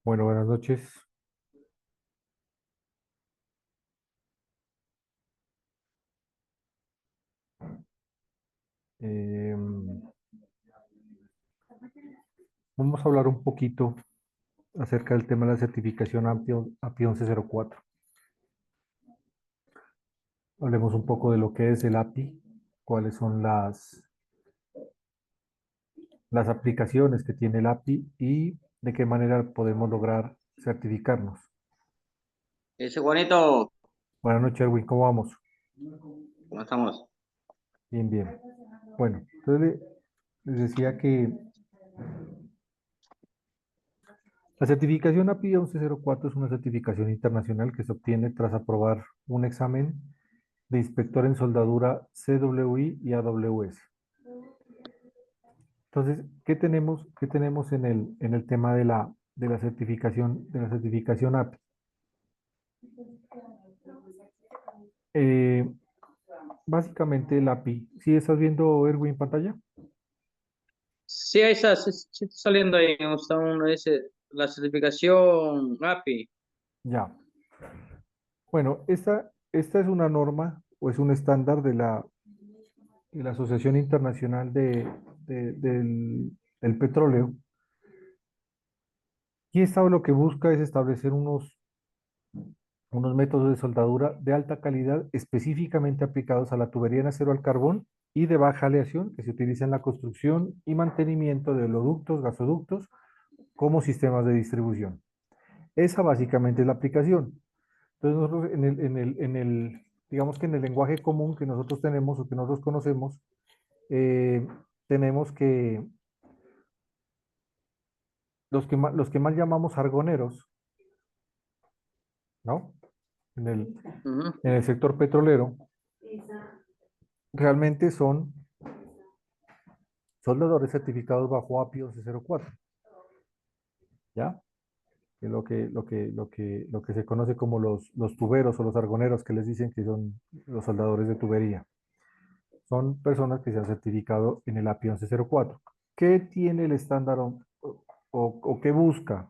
Bueno, buenas noches. Em, Vamos a hablar un poquito acerca del tema de la certificación API 1104. Hablemos un poco de lo que es el API, cuáles son las aplicaciones que tiene el API y de qué manera podemos lograr certificarnos. Ese Juanito, Buenas noches, Erwin, ¿cómo vamos? ¿cómo estamos? Bien, bien. Bueno, entonces les decía que la certificación API 1104 es una certificación internacional que se obtiene tras aprobar un examen de inspector en soldadura CWI y AWS. Entonces, ¿qué tenemos en el tema de la certificación API? Eh, Básicamente el API. ¿Sí estás viendo Erwin en pantalla? Sí, ahí está, sí, sí está saliendo ahí, está uno dice, la certificación API. Ya. Bueno, esta es una norma o es un estándar de la Asociación Internacional del Petróleo. Y esta lo que busca es establecer unos métodos de soldadura de alta calidad específicamente aplicados a la tubería en acero al carbón y de baja aleación que se utiliza en la construcción y mantenimiento de oleoductos, gasoductos como sistemas de distribución. Esa básicamente es la aplicación. Entonces nosotros digamos que en el lenguaje común que nosotros tenemos o que nosotros conocemos, eh, tenemos que los que más llamamos argoneros, ¿no? En el, Ujú. en el sector petrolero, realmente son soldadores certificados bajo API 1104, ¿ya? Que es lo que se conoce como los tuberos o los argoneros que les dicen que son los soldadores de tubería. Son personas que se han certificado en el API 1104. ¿Qué tiene el estándar o qué busca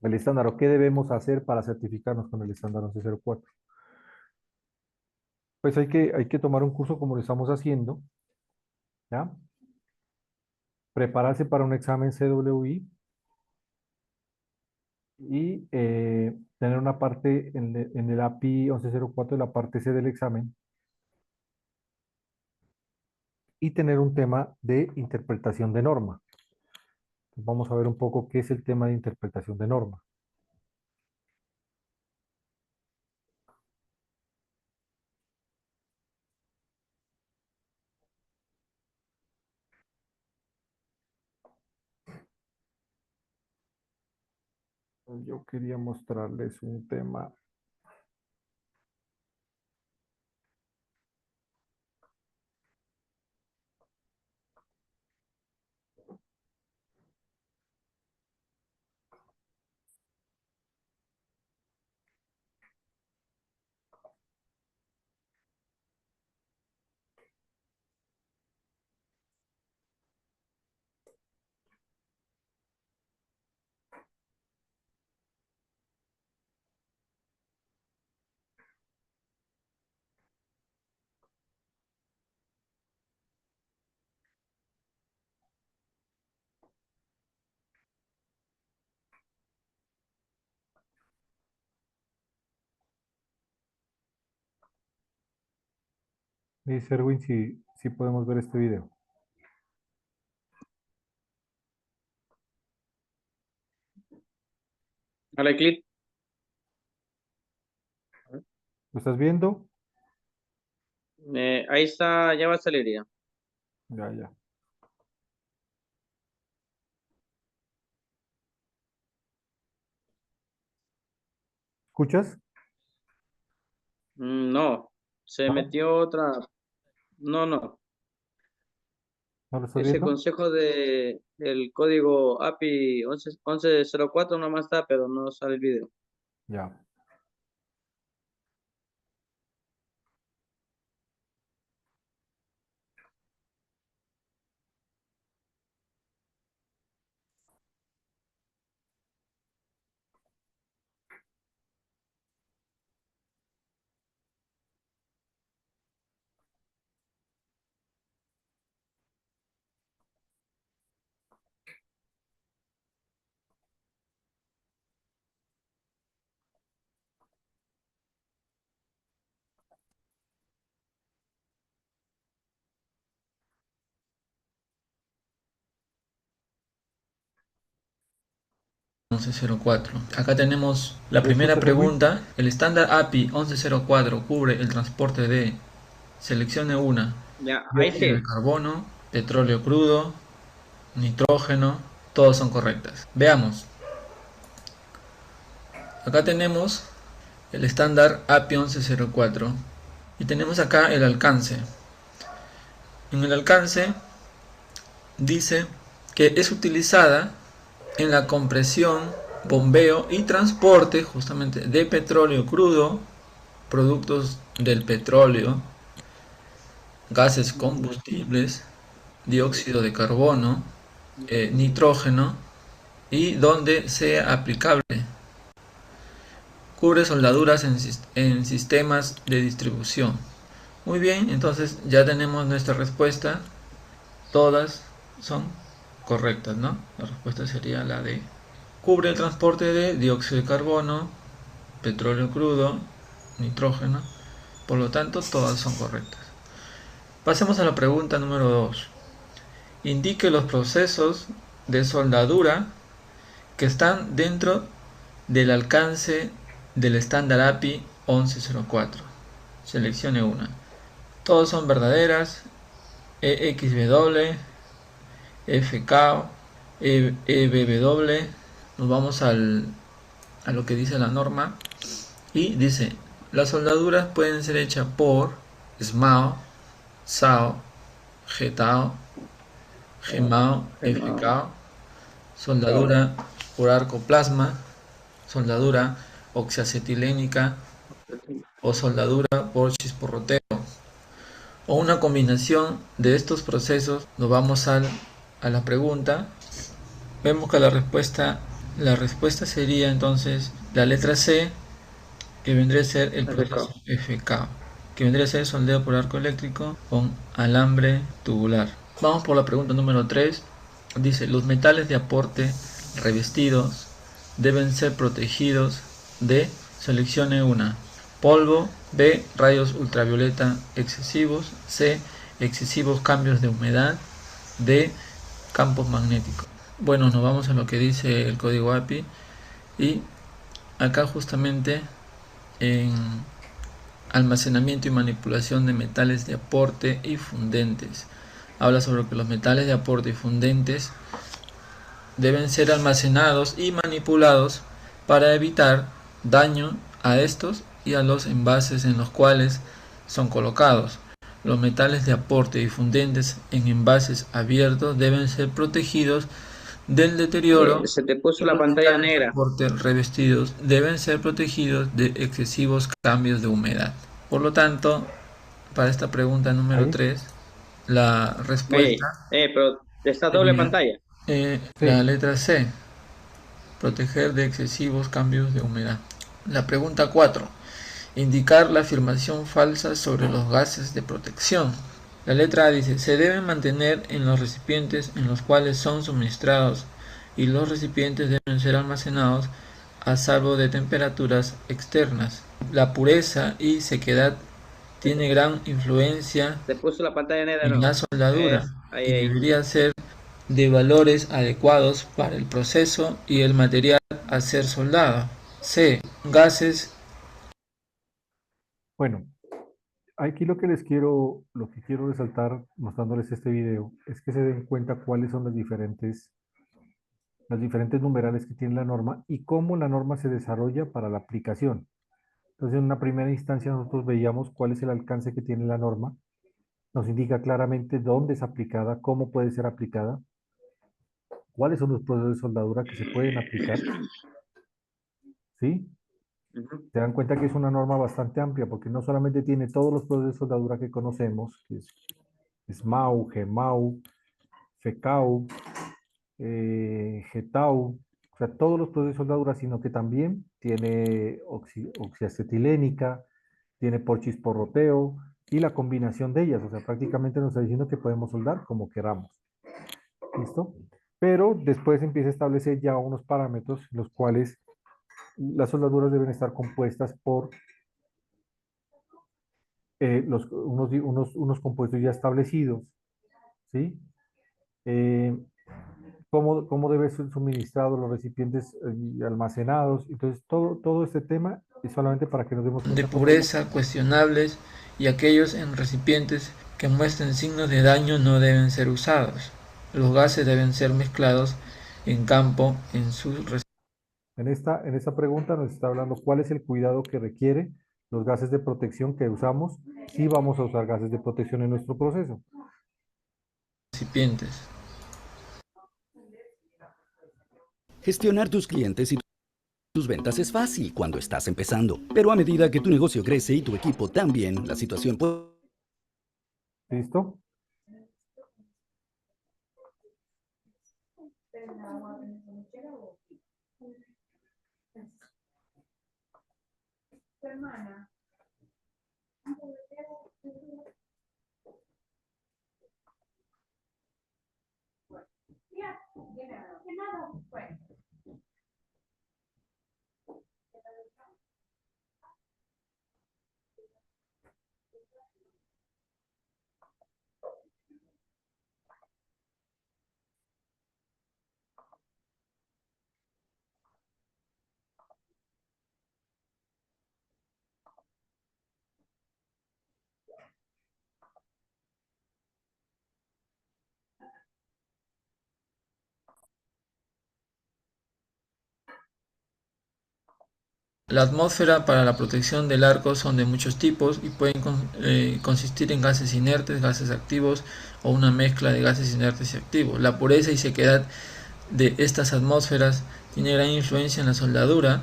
el estándar o qué debemos hacer para certificarnos con el estándar 1104? Pues hay que tomar un curso como lo estamos haciendo, ¿ya? Prepararse para un examen CWI y tener una parte en el API 1104 de la parte C del examen y tener un tema de interpretación de norma. Vamos a ver un poco qué es el tema de interpretación de norma. Yo quería mostrarles un tema. Dice Erwin si podemos ver este video. Dale clic. ¿Lo estás viendo? Ahí está, ya va a salir ya. Ya, ya. ¿Escuchas? No, se ¿No? metió otra. No, no. ¿No lo estás Ese viendo? consejo de el código API 1104 nomás está, pero no sale el video. Ya. 1104. Acá tenemos la primera Escúchate muy. pregunta. El estándar API 1104 cubre el transporte de, seleccione una, Ya, ahí dióxido de sí. carbono, petróleo crudo, nitrógeno, todas son correctas. Veamos. Acá tenemos el estándar API 1104 y tenemos acá el alcance. En el alcance dice que es utilizada en la compresión, bombeo y transporte justamente de petróleo crudo, productos del petróleo, gases combustibles, dióxido de carbono, nitrógeno y donde sea aplicable. Cubre soldaduras en sistemas de distribución. Muy bien, entonces ya tenemos nuestra respuesta. Todas son correctas, ¿no? La respuesta sería la de cubre el transporte de dióxido de carbono, petróleo crudo, nitrógeno. Por lo tanto, todas son correctas. Pasemos a la pregunta número 2. Indique los procesos de soldadura que están dentro del alcance del estándar API 1104. Seleccione una. Todas son verdaderas. EXW, FK, EBW. Nos vamos a lo que dice la norma. Y dice, las soldaduras pueden ser hechas por SMAO, SAO, GTAO, GMAO, Hermano. FKO, soldadura por arco plasma, soldadura oxiacetilénica o soldadura por chisporroteo o una combinación de estos procesos. Nos vamos a la pregunta. Vemos que la respuesta sería entonces la letra C, que vendría a ser el proceso FK. FK, que vendría a ser soldeo por arco eléctrico con alambre tubular. Vamos por la pregunta número 3. Dice, los metales de aporte revestidos deben ser protegidos de, seleccione una, polvo, B, rayos ultravioleta excesivos, C, excesivos cambios de humedad, D, campos magnéticos. Bueno, nos vamos a lo que dice el código API y acá justamente en almacenamiento y manipulación de metales de aporte y fundentes. Habla sobre que los metales de aporte y fundentes deben ser almacenados y manipulados para evitar daño a estos y a los envases en los cuales son colocados. Los metales de aporte y fundentes en envases abiertos deben ser protegidos del deterioro Se te puso y la los pantalla metales de negra. aporte revestidos deben ser protegidos de excesivos cambios de humedad. Por lo tanto, para esta pregunta número Ahí. 3, la respuesta Pero está doble sería pantalla. la Sí. letra C, proteger de excesivos cambios de humedad. La pregunta 4, indicar la afirmación falsa sobre los gases de protección. La letra A dice, se deben mantener en los recipientes en los cuales son suministrados y los recipientes deben ser almacenados a salvo de temperaturas externas. La pureza y sequedad tiene gran influencia Te puso la pantalla negra, en la ¿no? soldadura Ahí, y ahí. debería ser de valores adecuados para el proceso y el material a ser soldado. C. Gases. Bueno, aquí lo que quiero resaltar mostrándoles este video es que se den cuenta cuáles son las diferentes numerales que tiene la norma y cómo la norma se desarrolla para la aplicación. Entonces, en una primera instancia nosotros veíamos cuál es el alcance que tiene la norma, nos indica claramente dónde es aplicada, cómo puede ser aplicada, cuáles son los procesos de soldadura que se pueden aplicar, ¿sí? Ujú. Se dan cuenta que es una norma bastante amplia porque no solamente tiene todos los procesos de soldadura que conocemos, que es SMAU, GMAU, FECAU, GTAU, o sea, todos los procesos de soldadura, sino que también tiene oxiacetilénica, tiene porchisporroteo y la combinación de ellas, o sea, prácticamente nos está diciendo que podemos soldar como queramos, ¿listo? Pero después empieza a establecer ya unos parámetros, los cuales las soldaduras deben estar compuestas por unos compuestos ya establecidos, ¿sí? Eh, cómo deben ser suministrados los recipientes y almacenados. Entonces, todo este tema es solamente para que nos demos De cuenta pureza cuestionables y aquellos en recipientes que muestren signos de daño no deben ser usados. Los gases deben ser mezclados en campo en sus en esta pregunta nos está hablando cuál es el cuidado que requiere los gases de protección que usamos si vamos a usar gases de protección en nuestro proceso. recipientes. Gestionar tus clientes y tus ventas es fácil cuando estás empezando, pero a medida que tu negocio crece y tu equipo también, la situación puede... ¿Listo? La atmósfera para la protección del arco son de muchos tipos y pueden consistir en gases inertes, gases activos o una mezcla de gases inertes y activos. La pureza y sequedad de estas atmósferas tiene gran influencia en la soldadura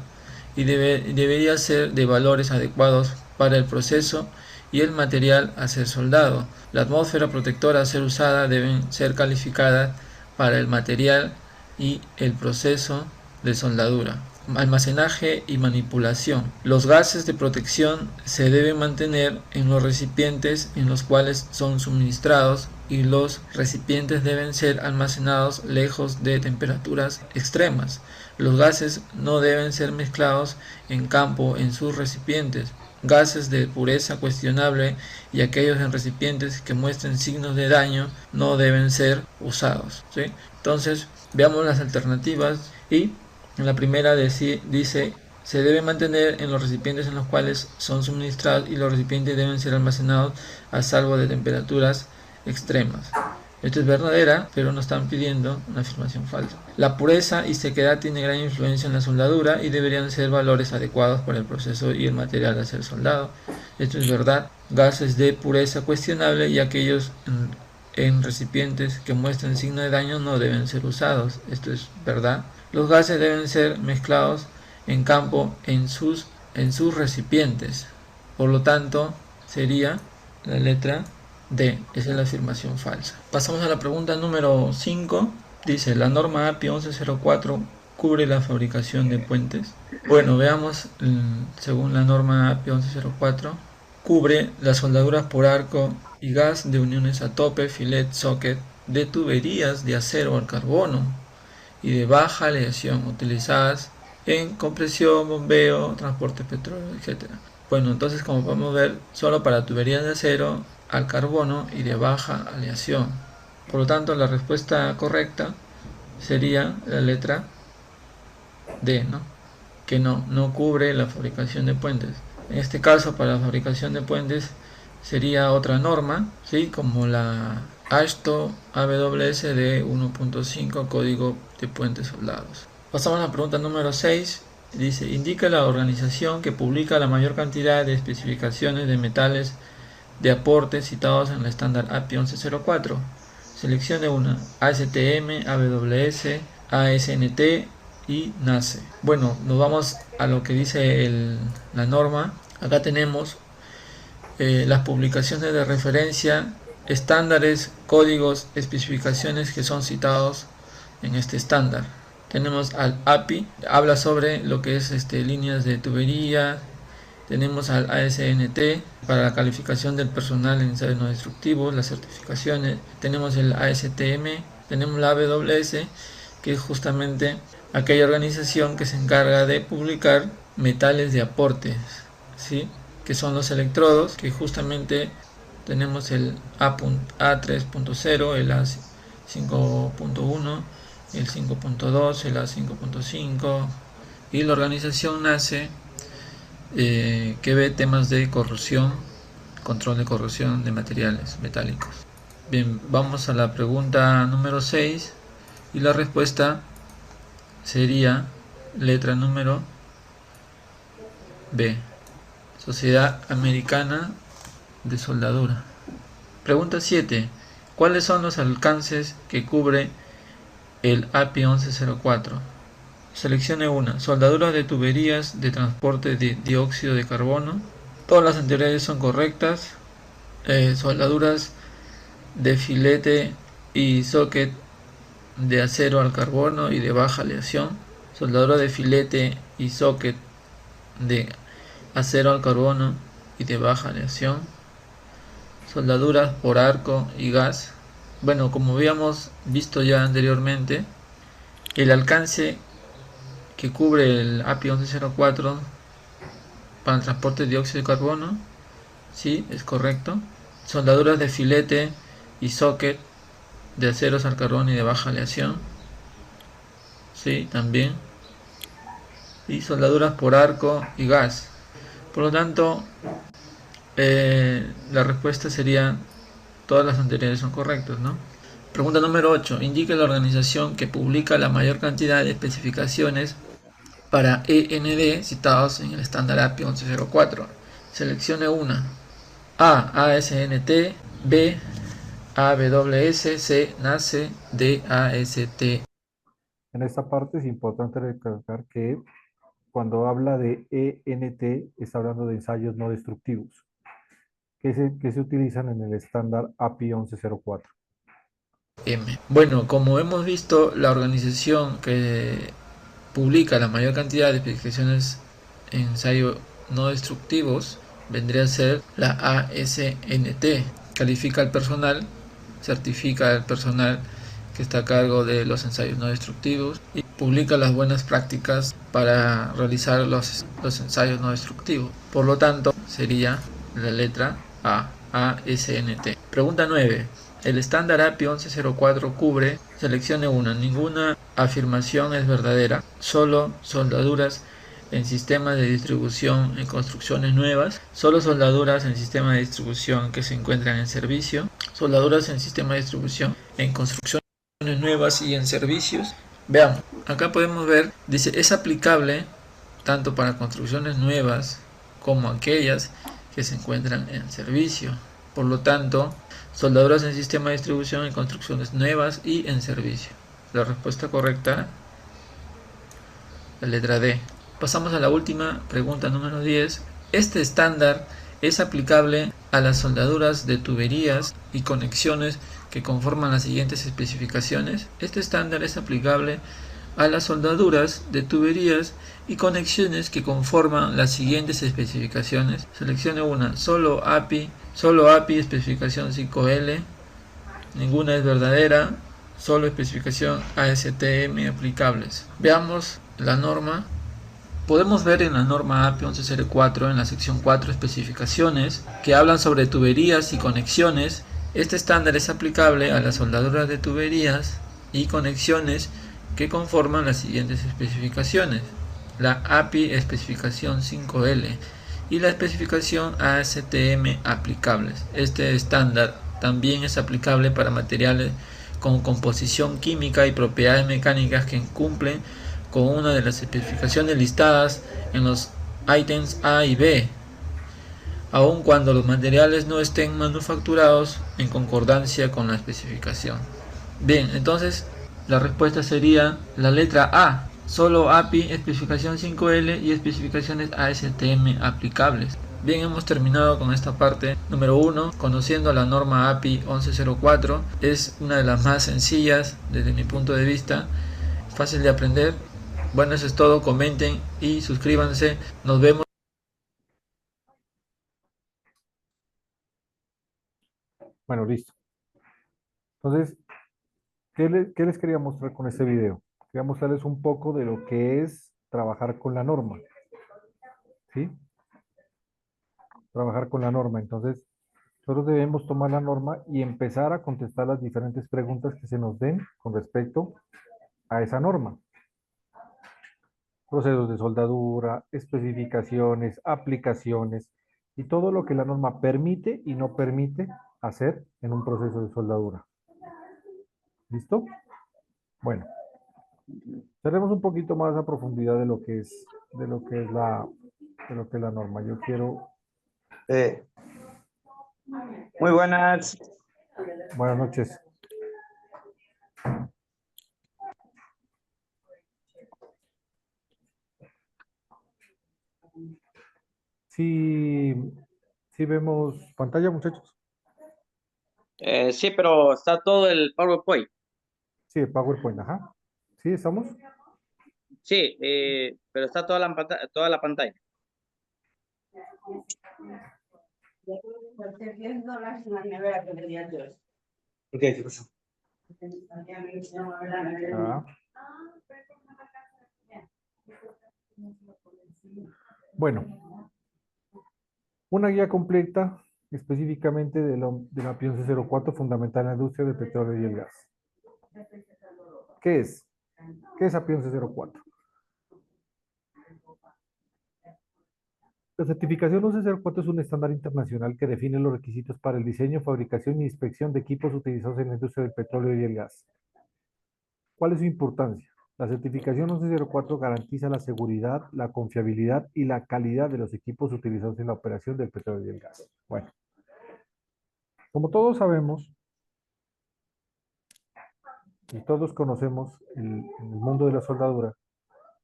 y debería ser de valores adecuados para el proceso y el material a ser soldado. La atmósfera protectora a ser usada deben ser calificadas para el material y el proceso de soldadura. Almacenaje y manipulación. Los gases de protección se deben mantener en los recipientes en los cuales son suministrados y los recipientes deben ser almacenados lejos de temperaturas extremas. Los gases no deben ser mezclados en campo en sus recipientes. Gases de pureza cuestionable y aquellos en recipientes que muestren signos de daño no deben ser usados, ¿sí? Entonces, veamos las alternativas y en la primera dice, se debe mantener en los recipientes en los cuales son suministrados y los recipientes deben ser almacenados a salvo de temperaturas extremas. Esto es verdadera, pero nos están pidiendo una afirmación falsa. La pureza y sequedad tiene gran influencia en la soldadura y deberían ser valores adecuados para el proceso y el material a ser soldado. Esto es verdad. Gases de pureza cuestionable y aquellos en recipientes que muestren signo de daño no deben ser usados. Esto es verdad. Los gases deben ser mezclados en campo en sus recipientes. Por lo tanto, sería la letra D. Esa es la afirmación falsa. Pasamos a la pregunta número 5. Dice, la norma API 1104 cubre la fabricación de puentes. Bueno, veamos, según la norma API 1104, cubre las soldaduras por arco y gas de uniones a tope, filet, socket, de tuberías de acero al carbono y de baja aleación utilizadas en compresión, bombeo, transporte de petróleo, etc. Bueno, entonces como podemos ver, solo para tuberías de acero al carbono y de baja aleación. Por lo tanto, la respuesta correcta sería la letra D, ¿no? Que no cubre la fabricación de puentes. En este caso, para la fabricación de puentes sería otra norma, ¿sí? Como la AASHTO AWS de 1.5 código de puentes soldados. Pasamos a la pregunta número 6. Dice, indica la organización que publica la mayor cantidad de especificaciones de metales de aporte citados en el estándar API 1104. Seleccione una: ASTM, AWS, ASNT y NACE. Bueno, nos vamos a lo que dice la norma. Acá tenemos las publicaciones de referencia, estándares, códigos, especificaciones que son citados en este estándar. Tenemos al API, habla sobre lo que es líneas de tubería. Tenemos al ASNT para la calificación del personal en ensayos no destructivos, las certificaciones. Tenemos el ASTM, tenemos la AWS, que es justamente aquella organización que se encarga de publicar metales de aporte, ¿sí? Que son los electrodos, que justamente tenemos el A3.0, el A5.1 el 5.2, el A5.5, y la organización nace que ve temas de corrosión, control de corrosión de materiales metálicos. Bien, vamos a la pregunta número 6 y la respuesta sería letra número B, Sociedad Americana de Soldadura. Pregunta 7. ¿Cuáles son los alcances que cubre el API 1104? Seleccione una. Soldaduras de tuberías de transporte de dióxido de carbono. Todas las anteriores son correctas. Soldaduras de filete y socket de acero al carbono y de baja aleación. Soldadura de filete y socket de acero al carbono y de baja aleación. Soldaduras por arco y gas. Bueno, como habíamos visto ya anteriormente, el alcance que cubre el API 1104 para el transporte de dióxido de carbono, sí, es correcto. Soldaduras de filete y socket de aceros al carbono y de baja aleación, sí, también. Y soldaduras por arco y gas. Por lo tanto, la respuesta sería todas las anteriores son correctas, ¿no? Pregunta número 8. Indique la organización que publica la mayor cantidad de especificaciones para END citados en el estándar API 1104. Seleccione una. A. ASNT. B. AWS. C. NACE. D. AST. En esta parte es importante recalcar que cuando habla de ENT está hablando de ensayos no destructivos que se utilizan en el estándar API 1104. M. Bueno, como hemos visto, la organización que publica la mayor cantidad de especificaciones en ensayo no destructivos vendría a ser la ASNT. Califica al personal, certifica al personal que está a cargo de los ensayos no destructivos y publica las buenas prácticas para realizar los ensayos no destructivos. Por lo tanto, sería la letra A, ASNT. Pregunta 9. El estándar API 1104 cubre, seleccione una, ninguna afirmación es verdadera, solo soldaduras en sistemas de distribución en construcciones nuevas, solo soldaduras en sistemas de distribución que se encuentran en servicio, soldaduras en sistemas de distribución en construcciones nuevas y en servicios. Veamos, acá podemos ver, dice, es aplicable tanto para construcciones nuevas como aquellas que se encuentran en servicio. Por lo tanto, soldaduras en sistema de distribución en construcciones nuevas y en servicio. La respuesta correcta, la letra D. Pasamos a la última pregunta número 10. Este estándar es aplicable a las soldaduras de tuberías y conexiones que conforman las siguientes especificaciones. Este estándar es aplicable a las soldaduras de tuberías y conexiones que conforman las siguientes especificaciones. Seleccione una. Solo API especificación 5L. Ninguna es verdadera. Solo especificación ASTM aplicables. Veamos la norma. Podemos ver en la norma API 1104 en la sección 4 especificaciones que hablan sobre tuberías y conexiones. Este estándar es aplicable a las soldaduras de tuberías y conexiones que conforman las siguientes especificaciones: la API especificación 5L y la especificación ASTM aplicables. Este estándar también es aplicable para materiales con composición química y propiedades mecánicas que cumplen con una de las especificaciones listadas en los ítems A y B, aun cuando los materiales no estén manufacturados en concordancia con la especificación. Bien, entonces la respuesta sería la letra A, solo API, especificación 5L y especificaciones ASTM aplicables. Bien, hemos terminado con esta parte número 1, conociendo la norma API 1104. Es una de las más sencillas desde mi punto de vista, fácil de aprender. Bueno, eso es todo, comenten y suscríbanse, nos vemos. Bueno, listo. Entonces, ¿qué les quería mostrar con este video? Quería mostrarles un poco de lo que es trabajar con la norma. ¿Sí? Trabajar con la norma. Entonces, nosotros debemos tomar la norma y empezar a contestar las diferentes preguntas que se nos den con respecto a esa norma. Procesos de soldadura, especificaciones, aplicaciones y todo lo que la norma permite y no permite hacer en un proceso de soldadura. ¿Listo? Bueno, tenemos un poquito más a profundidad de lo que es, la norma. Yo quiero, Muy buenas. buenas noches. Sí, sí vemos pantalla, muchachos. Sí, pero está todo el PowerPoint. Sí, el PowerPoint, ajá. Sí, estamos. Sí, pero está toda la pantalla. Ok, ¿qué pasó? Ah. Bueno, una guía completa específicamente de la API 1104 fundamental en la industria del petróleo y el gas. ¿Qué es? ¿Qué es API 1104? La certificación 1104 es un estándar internacional que define los requisitos para el diseño, fabricación y inspección de equipos utilizados en la industria del petróleo y el gas. ¿Cuál es su importancia? La certificación 1104 garantiza la seguridad, la confiabilidad y la calidad de los equipos utilizados en la operación del petróleo y el gas. Bueno, como todos sabemos y todos conocemos el mundo de la soldadura,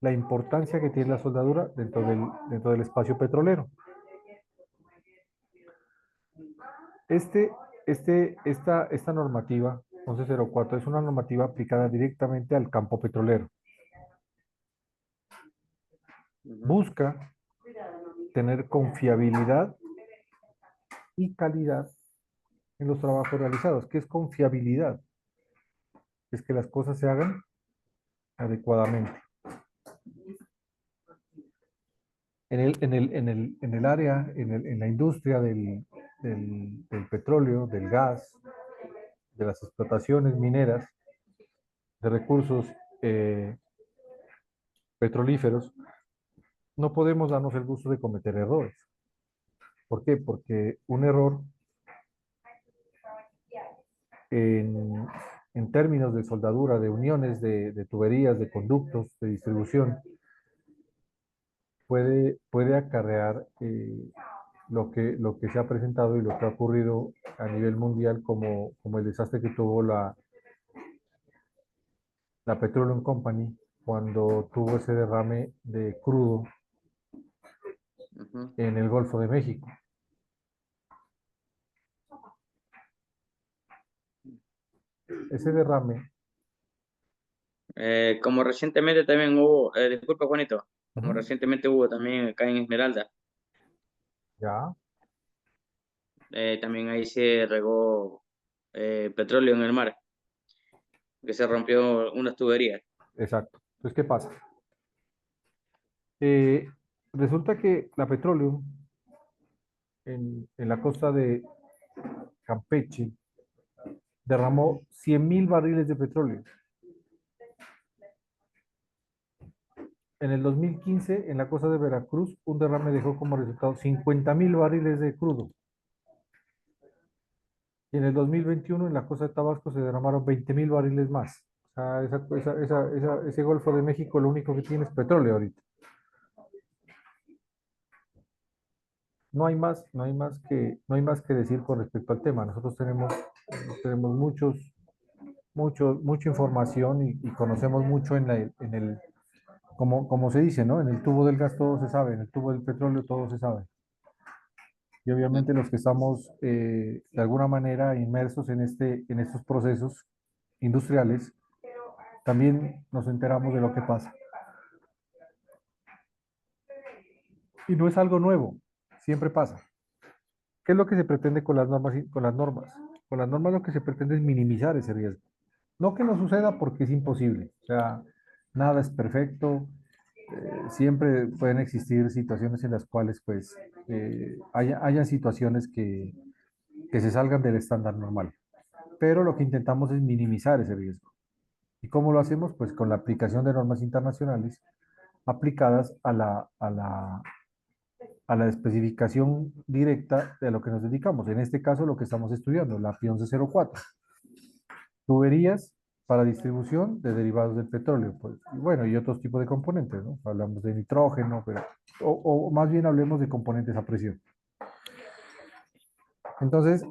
la importancia que tiene la soldadura dentro del espacio petrolero. Esta normativa 1104 es una normativa aplicada directamente al campo petrolero. Busca tener confiabilidad y calidad en los trabajos realizados. ¿Qué es confiabilidad? Es que las cosas se hagan adecuadamente. En el área, en la industria del petróleo, del gas, de las explotaciones mineras, de recursos petrolíferos, no podemos darnos el gusto de cometer errores. ¿Por qué? Porque un error en, en términos de soldadura, de uniones, de tuberías, de conductos, de distribución, puede acarrear lo que se ha presentado y lo que ha ocurrido a nivel mundial como el desastre que tuvo la Petroleum Company cuando tuvo ese derrame de crudo en el Golfo de México. Ese derrame, Como recientemente también hubo, disculpa Juanito, como ujú, recientemente hubo también acá en Esmeralda, ya, también ahí se regó petróleo en el mar, que se rompió unas tuberías. exacto. Entonces, ¿qué pasa? Eh, Resulta que la Petroleum en la costa de Campeche derramó 100.000 barriles de petróleo. En el 2015, en la costa de Veracruz, un derrame dejó como resultado 50.000 barriles de crudo. Y en el 2021, en la costa de Tabasco, se derramaron 20.000 barriles más. O sea, ese Golfo de México lo único que tiene es petróleo ahorita. No hay más que decir con respecto al tema. Nosotros tenemos mucha información y conocemos mucho como se dice, ¿no? En el tubo del gas todo se sabe, en el tubo del petróleo todo se sabe. Y obviamente los que estamos de alguna manera inmersos en estos procesos industriales, también nos enteramos de lo que pasa. Y no es algo nuevo, siempre pasa. ¿Qué es lo que se pretende con las normas? Con las normas. Con las normas lo que se pretende es minimizar ese riesgo. No que no suceda porque es imposible. O sea, nada es perfecto. Siempre pueden existir situaciones en las cuales pues hayan situaciones que se salgan del estándar normal. Pero lo que intentamos es minimizar ese riesgo. ¿Y cómo lo hacemos? Pues con la aplicación de normas internacionales aplicadas a la especificación directa de lo que nos dedicamos. En este caso, lo que estamos estudiando, la API 1104. Tuberías para distribución de derivados del petróleo, pues, y bueno, y otros tipos de componentes, ¿no? Hablamos de nitrógeno, pero, o más bien hablemos de componentes a presión. Entonces,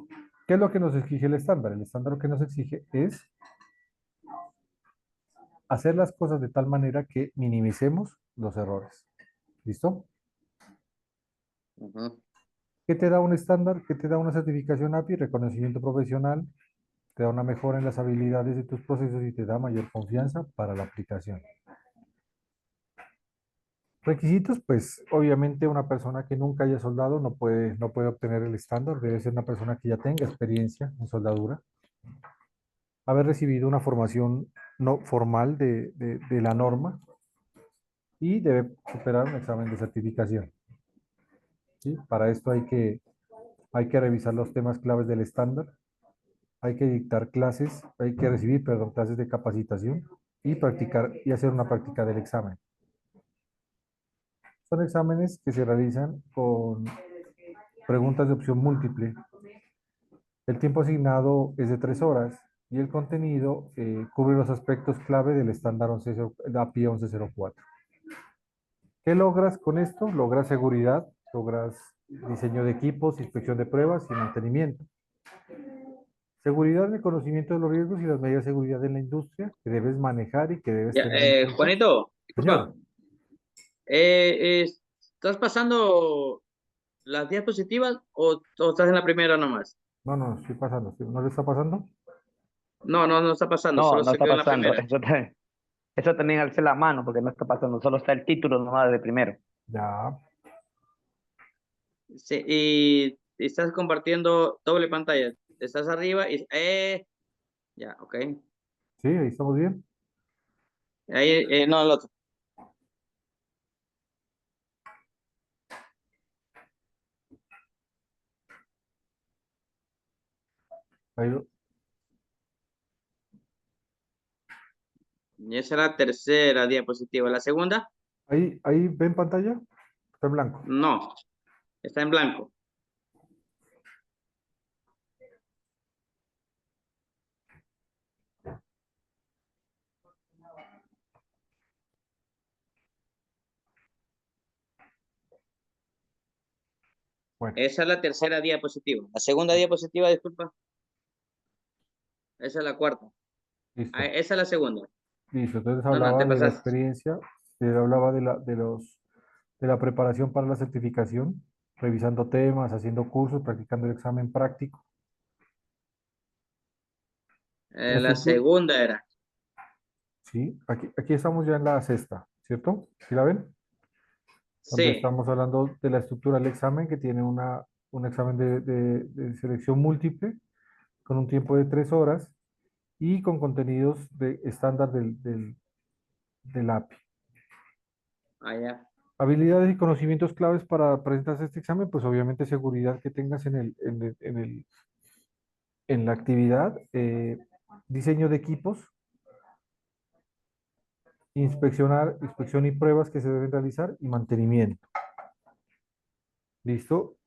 ¿qué es lo que nos exige el estándar? El estándar lo que nos exige es hacer las cosas de tal manera que minimicemos los errores. ¿Listo? Ujú. ¿Qué te da un estándar? ¿Qué te da una certificación API? Reconocimiento profesional, te da una mejora en las habilidades de tus procesos y te da mayor confianza para la aplicación. Requisitos, pues obviamente una persona que nunca haya soldado no puede obtener el estándar, debe ser una persona que ya tenga experiencia en soldadura, haber recibido una formación no formal de la norma y debe superar un examen de certificación. ¿Sí? Para esto hay que revisar los temas claves del estándar, hay que dictar clases, hay que recibir, perdón, clases de capacitación y practicar y hacer una práctica del examen. Son exámenes que se realizan con preguntas de opción múltiple. El tiempo asignado es de 3 horas y el contenido cubre los aspectos clave del estándar 11, de API 1104. ¿Qué logras con esto? Logras seguridad, logras diseño de equipos, inspección de pruebas y mantenimiento. Seguridad en el conocimiento de los riesgos y las medidas de seguridad en la industria que debes manejar y que debes Ya, tener en cuenta. Juanito, disculpa. Señor, ¿Estás pasando las diapositivas o estás en la primera nomás? no, no, estoy pasando, ¿no le está pasando? No, no, no está pasando, No, solo no se está quedó en la pasando. primera. Eso también alce la mano porque no está pasando. Solo está el título nomás de primero. Ya, Sí, y estás compartiendo doble pantalla. Estás arriba y... ya, ok. sí, ahí estamos bien. Ahí, no, el otro. Ahí, Y esa es la tercera diapositiva. La segunda, ahí ven pantalla, está en blanco. no, está en blanco. Bueno, Esa es la tercera diapositiva. La segunda diapositiva, disculpa, esa es la cuarta. Ah, listo. esa es la segunda. Listo, entonces No, no, hablaba te de la pasaste. experiencia, hablaba de la preparación para la certificación, revisando temas, haciendo cursos, practicando el examen práctico. La La estructura, segunda era. sí, aquí estamos ya en la sexta, ¿cierto? ¿Sí la ven? Donde Sí, estamos hablando de la estructura del examen, que tiene un examen de selección múltiple, con un tiempo de 3 horas y con contenidos de estándar del API. allá. Habilidades y conocimientos claves para presentarse a este examen, pues obviamente seguridad que tengas en la actividad, diseño de equipos, inspección y pruebas que se deben realizar y mantenimiento. ¿Listo?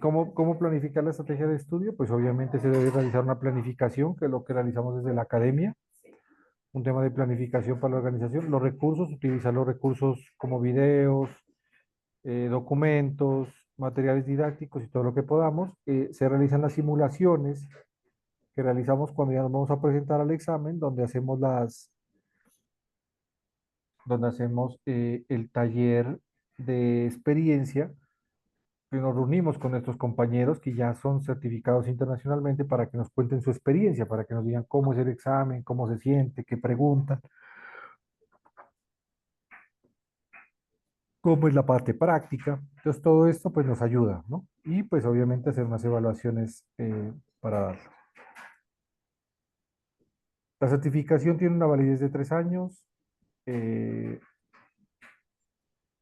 ¿Cómo planificar la estrategia de estudio? Pues obviamente se debe realizar una planificación, que es lo que realizamos desde la academia, un tema de planificación para la organización. Los recursos, utilizar los recursos como videos, documentos, materiales didácticos y todo lo que podamos. Se realizan las simulaciones que realizamos cuando ya nos vamos a presentar al examen, donde hacemos el taller de experiencia, que nos reunimos con nuestros compañeros que ya son certificados internacionalmente para que nos cuenten su experiencia, para que nos digan cómo es el examen, cómo se siente, qué preguntan, cómo es la parte práctica. Entonces todo esto pues nos ayuda, ¿no? Y pues obviamente hacer unas evaluaciones para darlo. La certificación tiene una validez de 3 años. eh,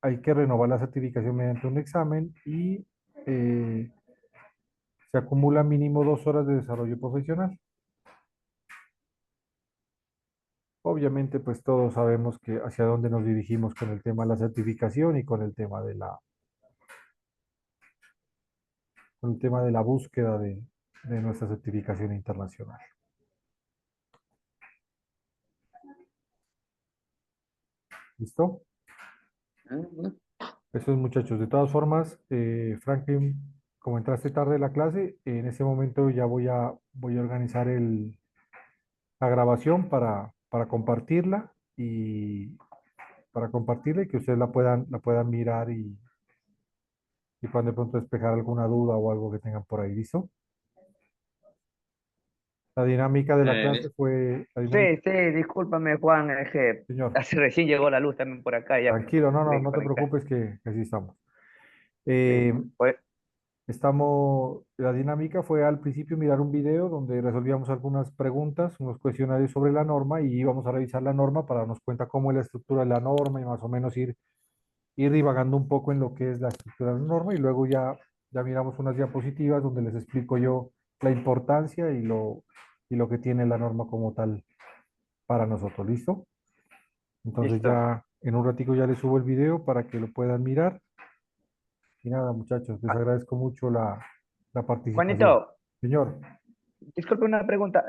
Hay que renovar la certificación mediante un examen y eh, se acumula mínimo 2 horas de desarrollo profesional. Obviamente, pues todos sabemos que hacia dónde nos dirigimos con el tema de la certificación y con el tema de la búsqueda de nuestra certificación internacional. ¿Listo? Ujú. Eso es, muchachos. De todas formas, Franklin, como entraste tarde a la clase, en ese momento ya voy a organizar la grabación para compartirla y que ustedes la puedan mirar y puedan de pronto despejar alguna duda o algo que tengan por ahí. ¿Listo? La dinámica de la clase fue, la dinámica, Sí, sí, discúlpame, Juan, es que señor, hace recién llegó la luz también por acá, ya me tranquilo, no, no, tuve que no te conectar. preocupes que así estamos. Sí. Eh, Pues, la dinámica fue al principio mirar un video donde resolvíamos algunas preguntas, unos cuestionarios sobre la norma y íbamos a revisar la norma para darnos cuenta cómo es la estructura de la norma y más o menos ir divagando un poco en lo que es la estructura de la norma y luego ya miramos unas diapositivas donde les explico yo la importancia y lo que tiene la norma como tal para nosotros. ¿Listo? Entonces listo. ya en un ratico ya les subo el video para que lo puedan mirar. Y nada, muchachos, les Ah, agradezco mucho la participación. Juanito, Señor, disculpe una pregunta.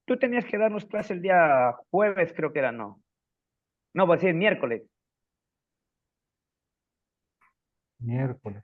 Tú tenías que darnos clase el día jueves, creo que era, ¿no? No, pues sí, miércoles. miércoles.